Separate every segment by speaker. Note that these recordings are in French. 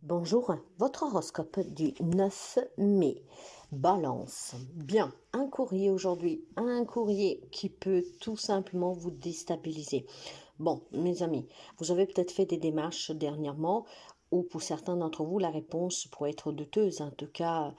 Speaker 1: Bonjour, votre horoscope du 9 mai. Balance. Bien, un courrier aujourd'hui, un courrier qui peut tout simplement vous déstabiliser. Bon, mes amis, vous avez peut-être fait des démarches dernièrement ou pour certains d'entre vous, la réponse pourrait être douteuse, en tout cas,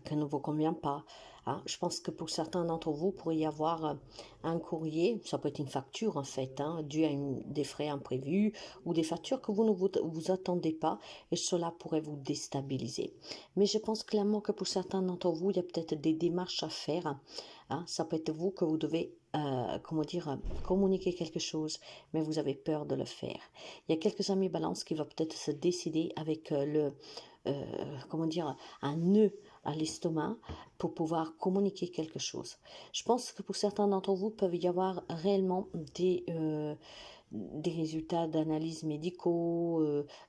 Speaker 1: qu'elle ne vous convient pas. Hein. Je pense que pour certains d'entre vous, il pourrait y avoir un courrier, ça peut être une facture en fait, hein, due à des frais imprévus ou des factures que vous ne vous attendez pas et cela pourrait vous déstabiliser. Mais je pense clairement que pour certains d'entre vous, il y a peut-être des démarches à faire. Hein. Ça peut être vous que vous devez, communiquer quelque chose, mais vous avez peur de le faire. Il y a quelques amis balance qui vont peut-être se décider avec un nœud à l'estomac pour pouvoir communiquer quelque chose. Je pense que pour certains d'entre vous, peuvent y avoir réellement des résultats d'analyse médicaux,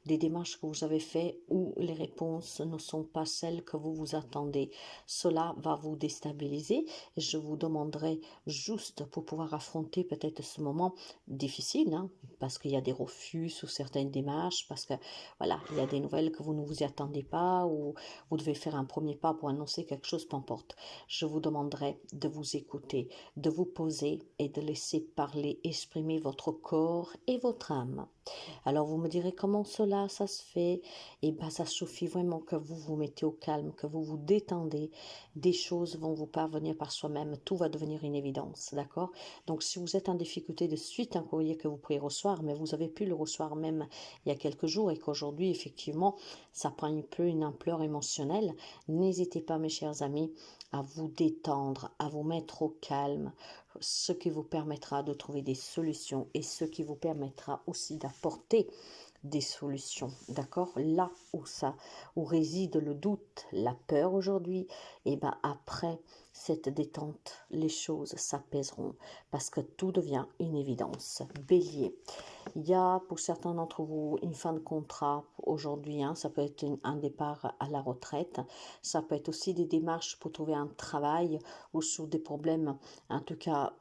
Speaker 1: des démarches que vous avez faites où les réponses ne sont pas celles que vous vous attendez. Cela va vous déstabiliser et je vous demanderai juste pour pouvoir affronter peut-être ce moment difficile, hein, parce qu'il y a des refus sous certaines démarches, parce que voilà, il y a des nouvelles que vous ne vous y attendez pas ou vous devez faire un premier pas pour annoncer quelque chose, peu importe. Je vous demanderai de vous écouter, de vous poser et de laisser parler, exprimer votre corps et votre âme. Alors vous me direz comment cela, ça se fait. Et bien ça suffit vraiment que vous vous mettez au calme, que vous vous détendez. Des choses vont vous parvenir par soi-même. Tout va devenir une évidence, d'accord? Donc si vous êtes en difficulté de suite un courrier que vous pourriez recevoir, mais vous avez pu le recevoir même il y a quelques jours et qu'aujourd'hui effectivement ça prend un peu une ampleur émotionnelle, n'hésitez pas mes chers amis à vous détendre, à vous mettre au calme, ce qui vous permettra de trouver des solutions et ce qui vous permettra aussi d'apporter des solutions, d'accord? Là où réside le doute, la peur aujourd'hui, et ben après cette détente, les choses s'apaiseront parce que tout devient une évidence. Bélier, il y a pour certains d'entre vous une fin de contrat aujourd'hui, hein, ça peut être un départ à la retraite, ça peut être aussi des démarches pour trouver un travail ou sous des problèmes, en tout cas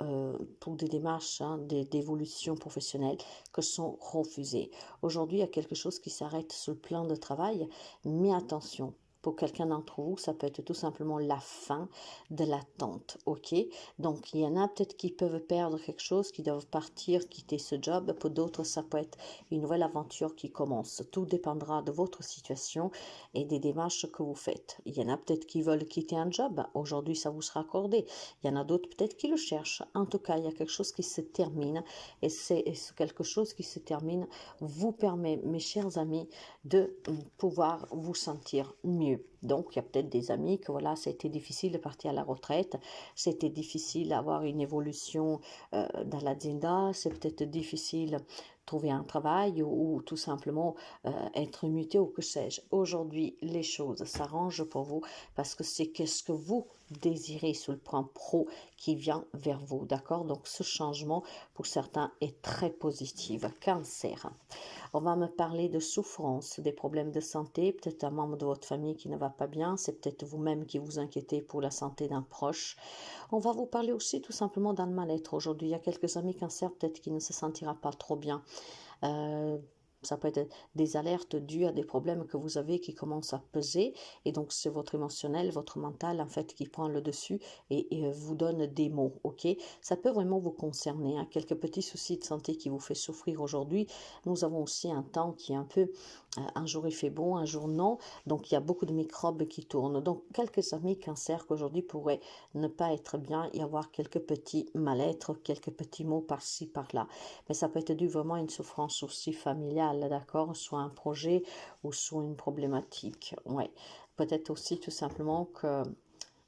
Speaker 1: pour des démarches hein, d'évolution professionnelle que sont refusées. Aujourd'hui, il y a quelque chose qui s'arrête sur le plan de travail, mais attention, pour quelqu'un d'entre vous, ça peut être tout simplement la fin de l'attente, ok? Donc, il y en a peut-être qui peuvent perdre quelque chose, qui doivent partir, quitter ce job. Pour d'autres, ça peut être une nouvelle aventure qui commence. Tout dépendra de votre situation et des démarches que vous faites. Il y en a peut-être qui veulent quitter un job. Aujourd'hui, ça vous sera accordé. Il y en a d'autres peut-être qui le cherchent. En tout cas, il y a quelque chose qui se termine et c'est quelque chose qui se termine vous permet, mes chers amis, de pouvoir vous sentir mieux. Donc, il y a peut-être des amis que voilà, c'était difficile de partir à la retraite, c'était difficile d'avoir une évolution dans l'agenda, c'est peut-être difficile trouver un travail ou tout simplement être muté ou que sais-je. Aujourd'hui, les choses s'arrangent pour vous parce que c'est qu'est-ce que vous désirez sur le plan pro qui vient vers vous, d'accord? Donc, ce changement, pour certains, est très positif. Cancer. On va me parler de souffrance, des problèmes de santé, peut-être un membre de votre famille qui ne va pas bien, c'est peut-être vous-même qui vous inquiétez pour la santé d'un proche. On va vous parler aussi tout simplement d'un mal-être. Aujourd'hui, il y a quelques amis cancer peut-être qui ne se sentira pas trop bien. Euh, Ça peut être des alertes dues à des problèmes que vous avez qui commencent à peser. Et donc, c'est votre émotionnel, votre mental, en fait, qui prend le dessus et vous donne des mots, ok? Ça peut vraiment vous concerner, hein. Quelques petits soucis de santé qui vous fait souffrir aujourd'hui. Nous avons aussi un temps qui est un peu, un jour il fait bon, un jour non. Donc, il y a beaucoup de microbes qui tournent. Donc, quelques amis cancer qu'aujourd'hui pourraient ne pas être bien, y avoir quelques petits mal-être, quelques petits mots par-ci, par-là. Mais ça peut être dû vraiment à une souffrance aussi familiale, d'accord, soit un projet ou soit une problématique. Ouais. Peut-être aussi tout simplement que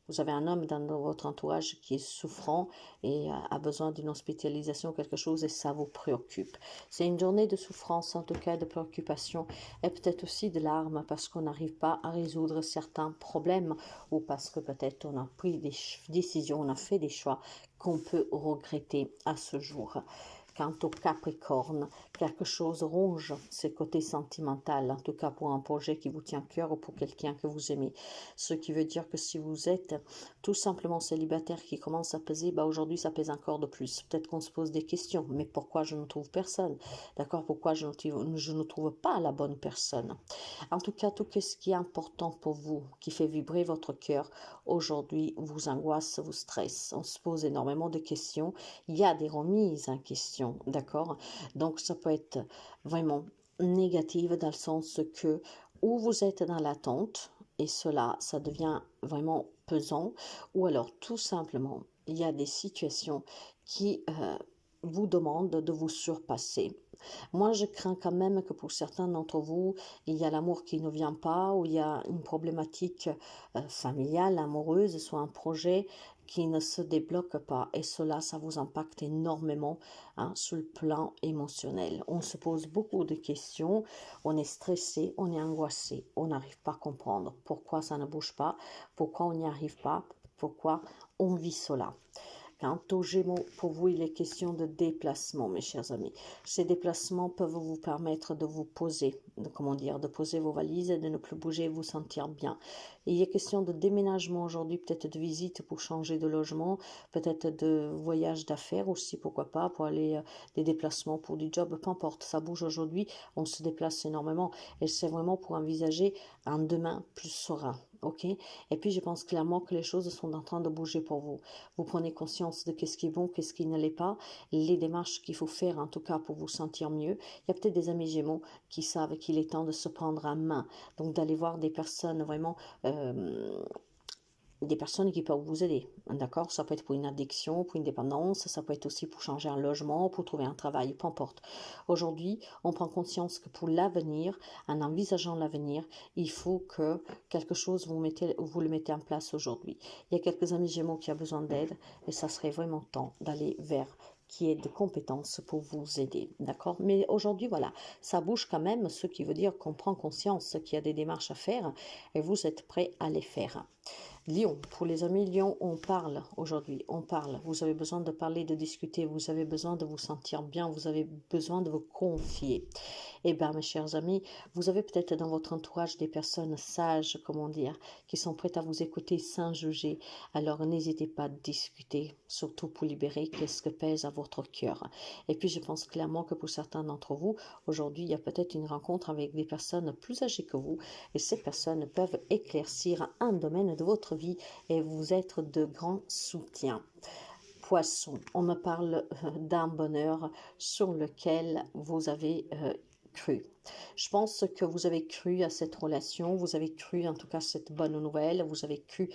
Speaker 1: vous avez un homme dans votre entourage qui est souffrant et a besoin d'une hospitalisation ou quelque chose et ça vous préoccupe. C'est une journée de souffrance, en tout cas de préoccupation et peut-être aussi de larmes parce qu'on n'arrive pas à résoudre certains problèmes ou parce que peut-être on a pris des décisions, on a fait des choix qu'on peut regretter à ce jour. Quant au Capricorne, quelque chose ronge ses côtés sentimentaux, en tout cas pour un projet qui vous tient à cœur ou pour quelqu'un que vous aimez. Ce qui veut dire que si vous êtes tout simplement célibataire qui commence à peser, bah aujourd'hui ça pèse encore de plus. Peut-être qu'on se pose des questions, mais pourquoi je ne trouve personne? D'accord? Pourquoi je ne trouve pas la bonne personne? En tout cas, tout ce qui est important pour vous, qui fait vibrer votre cœur, aujourd'hui vous angoisse, vous stresse. On se pose énormément de questions. Il y a des remises en question, d'accord? Donc ça peut être vraiment négative dans le sens que ou vous êtes dans l'attente et cela, ça devient vraiment pesant, ou alors tout simplement, il y a des situations qui vous demandent de vous surpasser. Moi, je crains quand même que pour certains d'entre vous, il y a l'amour qui ne vient pas, ou il y a une problématique familiale, amoureuse, soit un projet qui ne se débloque pas. Et cela, ça vous impacte énormément sur le plan émotionnel. On se pose beaucoup de questions, on est stressé, on est angoissé, on n'arrive pas à comprendre pourquoi ça ne bouge pas, pourquoi on n'y arrive pas, pourquoi on vit cela. Quant aux Gémeaux, pour vous, il est question de déplacement, mes chers amis. Ces déplacements peuvent vous permettre de vous poser, de poser vos valises et de ne plus bouger, vous sentir bien. Et il est question de déménagement aujourd'hui, peut-être de visite pour changer de logement, peut-être de voyage d'affaires aussi, pourquoi pas, pour aller des déplacements pour du job, peu importe, ça bouge aujourd'hui, on se déplace énormément. Et c'est vraiment pour envisager un demain plus serein. Ok? Et puis je pense clairement que les choses sont en train de bouger pour vous. Vous prenez conscience de qu'est-ce qui est bon, qu'est-ce qui ne l'est pas, les démarches qu'il faut faire en tout cas pour vous sentir mieux. Il y a peut-être des amis Gémeaux qui savent qu'il est temps de se prendre en main, donc d'aller voir des personnes vraiment des personnes qui peuvent vous aider, d'accord? Ça peut être pour une addiction, pour une dépendance, ça peut être aussi pour changer un logement, pour trouver un travail, peu importe. Aujourd'hui, on prend conscience que pour l'avenir, en envisageant l'avenir, il faut que quelque chose, vous le mettez en place aujourd'hui. Il y a quelques amis Gémeaux qui ont besoin d'aide et ça serait vraiment temps d'aller vers qui est de compétences pour vous aider, d'accord? Mais aujourd'hui, voilà, ça bouge quand même, ce qui veut dire qu'on prend conscience qu'il y a des démarches à faire et vous êtes prêts à les faire. Lion, pour les amis Lion, on parle aujourd'hui, on parle. Vous avez besoin de parler, de discuter, vous avez besoin de vous sentir bien, vous avez besoin de vous confier. Eh bien, mes chers amis, vous avez peut-être dans votre entourage des personnes sages, comment dire, qui sont prêtes à vous écouter sans juger. Alors, n'hésitez pas à discuter, surtout pour libérer qu'est-ce que pèse à votre cœur. Et puis, je pense clairement que pour certains d'entre vous, aujourd'hui, il y a peut-être une rencontre avec des personnes plus âgées que vous, et ces personnes peuvent éclaircir un domaine de votre vie et vous être de grand soutien. Poisson, on me parle d'un bonheur sur lequel vous avez cru. Je pense que vous avez cru à cette relation, vous avez cru en tout cas à cette bonne nouvelle, vous avez cru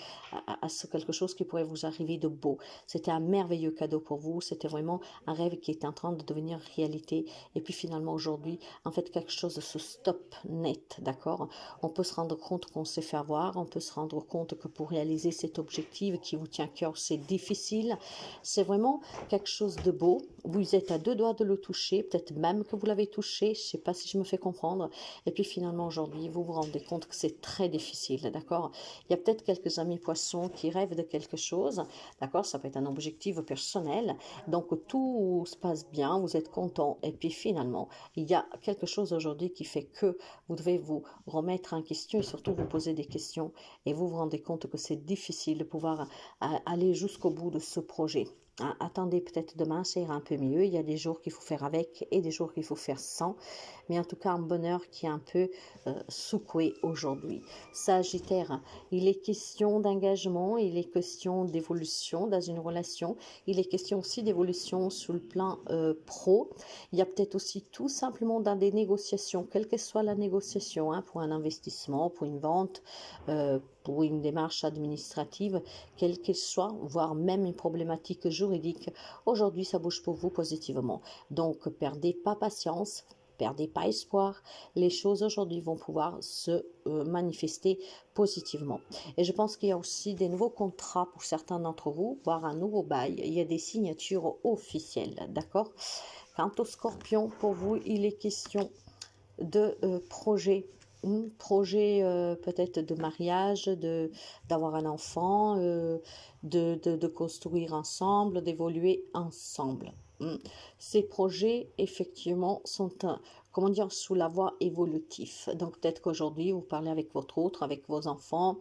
Speaker 1: à ce quelque chose qui pourrait vous arriver de beau. C'était un merveilleux cadeau pour vous, c'était vraiment un rêve qui était en train de devenir réalité. Et puis finalement aujourd'hui, en fait quelque chose se stoppe net, d'accord? On peut se rendre compte qu'on s'est fait avoir, on peut se rendre compte que pour réaliser cet objectif qui vous tient à cœur, c'est difficile. C'est vraiment quelque chose de beau. Vous êtes à deux doigts de le toucher, peut-être même que vous l'avez touché, je ne sais pas si je me fais comprendre. Et puis finalement aujourd'hui, vous vous rendez compte que c'est très difficile, d'accord? Il y a peut-être quelques amis poissons qui rêvent de quelque chose, d'accord? Ça peut être un objectif personnel. Donc tout se passe bien, vous êtes content. Et puis finalement, il y a quelque chose aujourd'hui qui fait que vous devez vous remettre en question et surtout vous poser des questions. Et vous vous rendez compte que c'est difficile de pouvoir aller jusqu'au bout de ce projet. Attendez, peut-être demain, ça ira un peu mieux. Il y a des jours qu'il faut faire avec et des jours qu'il faut faire sans. Mais en tout cas, un bonheur qui est un peu secoué aujourd'hui. Sagittaire, il est question d'engagement, il est question d'évolution dans une relation. Il est question aussi d'évolution sur le plan pro. Il y a peut-être aussi tout simplement dans des négociations, quelle que soit la négociation, pour un investissement, pour une vente, pour une démarche administrative, quelle qu'elle soit, voire même une problématique juridique. Aujourd'hui, ça bouge pour vous positivement. Donc, perdez pas patience, perdez pas espoir. Les choses aujourd'hui vont pouvoir se manifester positivement. Et je pense qu'il y a aussi des nouveaux contrats pour certains d'entre vous, voire un nouveau bail. Il y a des signatures officielles, d'accord? Quant au Scorpion, pour vous, il est question de projets, peut-être de mariage, d'avoir un enfant, de construire ensemble, d'évoluer ensemble. Ces projets, effectivement, sont, comment dire, sous la voie évolutive. Donc, peut-être qu'aujourd'hui, vous parlez avec votre autre, avec vos enfants,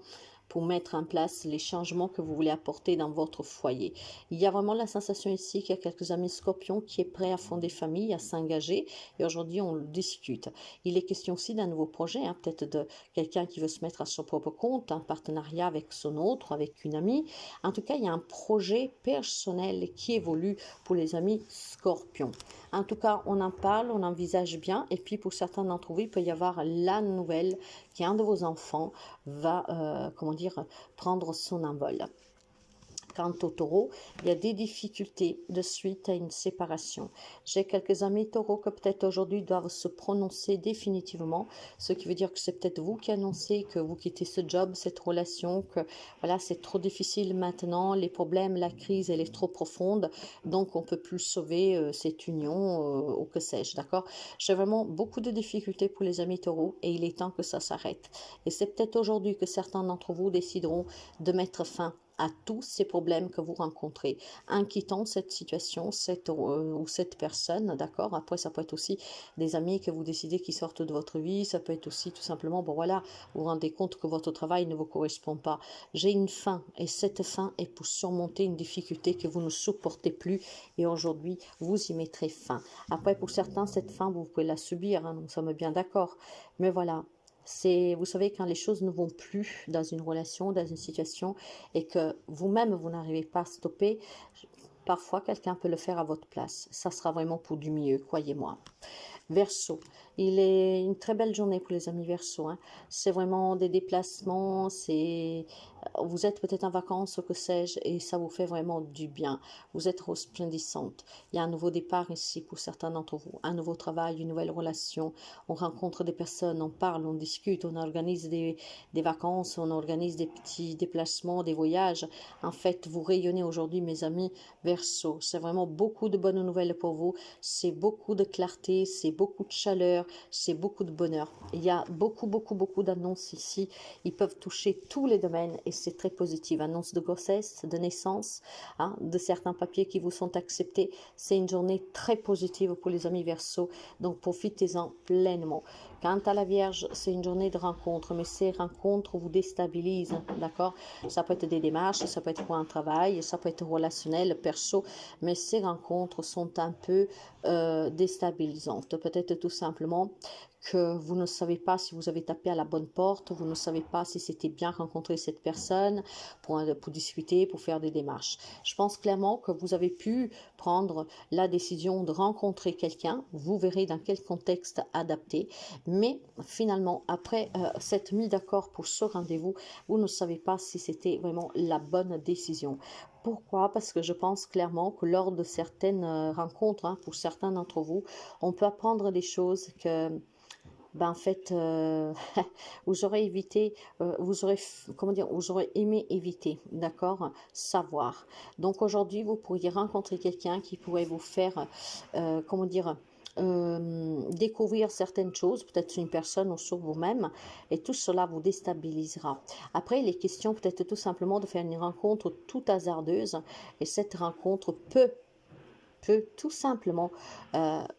Speaker 1: pour mettre en place les changements que vous voulez apporter dans votre foyer. Il y a vraiment la sensation ici qu'il y a quelques amis scorpions qui est prêt à fonder famille, à s'engager, et aujourd'hui on le discute. Il est question aussi d'un nouveau projet, hein, peut-être de quelqu'un qui veut se mettre à son propre compte, un partenariat avec son autre, avec une amie. En tout cas, il y a un projet personnel qui évolue pour les amis scorpions. En tout cas, on en parle, on envisage bien, et puis pour certains d'entre vous, il peut y avoir la nouvelle qu'un de vos enfants va, comment dire, prendre son envol. Quant au taureau, il y a des difficultés de suite à une séparation. J'ai quelques amis taureaux que peut-être aujourd'hui doivent se prononcer définitivement, ce qui veut dire que c'est peut-être vous qui annoncez que vous quittez ce job, cette relation, que voilà, c'est trop difficile maintenant, les problèmes, la crise, elle est trop profonde, donc on ne peut plus sauver cette union ou que sais-je, d'accord? J'ai vraiment beaucoup de difficultés pour les amis taureaux et il est temps que ça s'arrête. Et c'est peut-être aujourd'hui que certains d'entre vous décideront de mettre fin à tous ces problèmes que vous rencontrez, en quittant cette situation, ou cette personne, d'accord? Après, ça peut être aussi des amis que vous décidez qui sortent de votre vie, ça peut être aussi tout simplement, bon voilà, vous vous rendez compte que votre travail ne vous correspond pas. J'ai une fin, et cette fin est pour surmonter une difficulté que vous ne supportez plus, et aujourd'hui, vous y mettrez fin. Après, pour certains, cette fin, vous pouvez la subir, hein, nous sommes bien d'accord, mais voilà. C'est, vous savez, quand les choses ne vont plus dans une relation, dans une situation, et que vous-même, vous n'arrivez pas à stopper, parfois quelqu'un peut le faire à votre place. Ça sera vraiment pour du mieux, croyez-moi. Verseau, il est une très belle journée pour les amis Verseau, hein. C'est vraiment des déplacements, vous êtes peut-être en vacances, que sais-je, et ça vous fait vraiment du bien. Vous êtes resplendissante. Il y a un nouveau départ ici pour certains d'entre vous, un nouveau travail, une nouvelle relation. On rencontre des personnes, on parle, on discute, on organise des vacances, on organise des petits déplacements, des voyages. En fait, vous rayonnez aujourd'hui, mes amis Verseau. C'est vraiment beaucoup de bonnes nouvelles pour vous. C'est beaucoup de clarté, c'est beaucoup de chaleur, c'est beaucoup de bonheur. Il y a beaucoup d'annonces ici. Ils peuvent toucher tous les domaines et c'est très positif. Annonce de grossesse, de naissance, hein, de certains papiers qui vous sont acceptés. C'est une journée très positive pour les amis Verseau. Donc profitez-en pleinement. Quant à la Vierge, c'est une journée de rencontres, mais ces rencontres vous déstabilisent, d'accord? Ça peut être des démarches, ça peut être pour un travail, ça peut être relationnel, perso, mais ces rencontres sont un peu déstabilisantes. Peut-être tout simplement que vous ne savez pas si vous avez tapé à la bonne porte, vous ne savez pas si c'était bien rencontrer cette personne pour discuter, pour faire des démarches. Je pense clairement que vous avez pu prendre la décision de rencontrer quelqu'un, vous verrez dans quel contexte adapté, mais finalement, après cette mise d'accord pour ce rendez-vous, vous ne savez pas si c'était vraiment la bonne décision. Pourquoi? Parce que je pense clairement que lors de certaines rencontres, hein, pour certains d'entre vous, on peut apprendre des choses que en fait, vous aurez évité, vous aurez, comment dire, vous aurez aimé éviter, d'accord, savoir. Donc aujourd'hui, vous pourriez rencontrer quelqu'un qui pourrait vous faire, comment dire, découvrir certaines choses, peut-être une personne ou sur vous-même, et tout cela vous déstabilisera. Après, il est question peut-être tout simplement de faire une rencontre tout hasardeuse, et cette rencontre peut tout simplement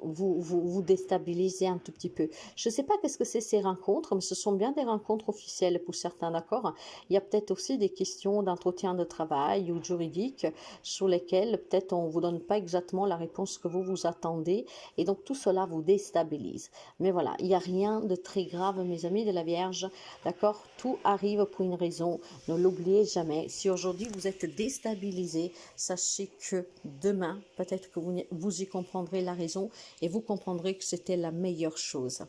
Speaker 1: vous déstabiliser un tout petit peu. Je ne sais pas qu'est-ce que c'est ces rencontres, mais ce sont bien des rencontres officielles pour certains, d'accord? Il y a peut-être aussi des questions d'entretien de travail ou juridique sur lesquelles peut-être on ne vous donne pas exactement la réponse que vous vous attendez et donc tout cela vous déstabilise. Mais voilà, il n'y a rien de très grave, mes amis de la Vierge, d'accord? Tout arrive pour une raison, ne l'oubliez jamais. Si aujourd'hui vous êtes déstabilisé, sachez que demain, peut-être que vous y comprendrez la raison et vous comprendrez que c'était la meilleure chose.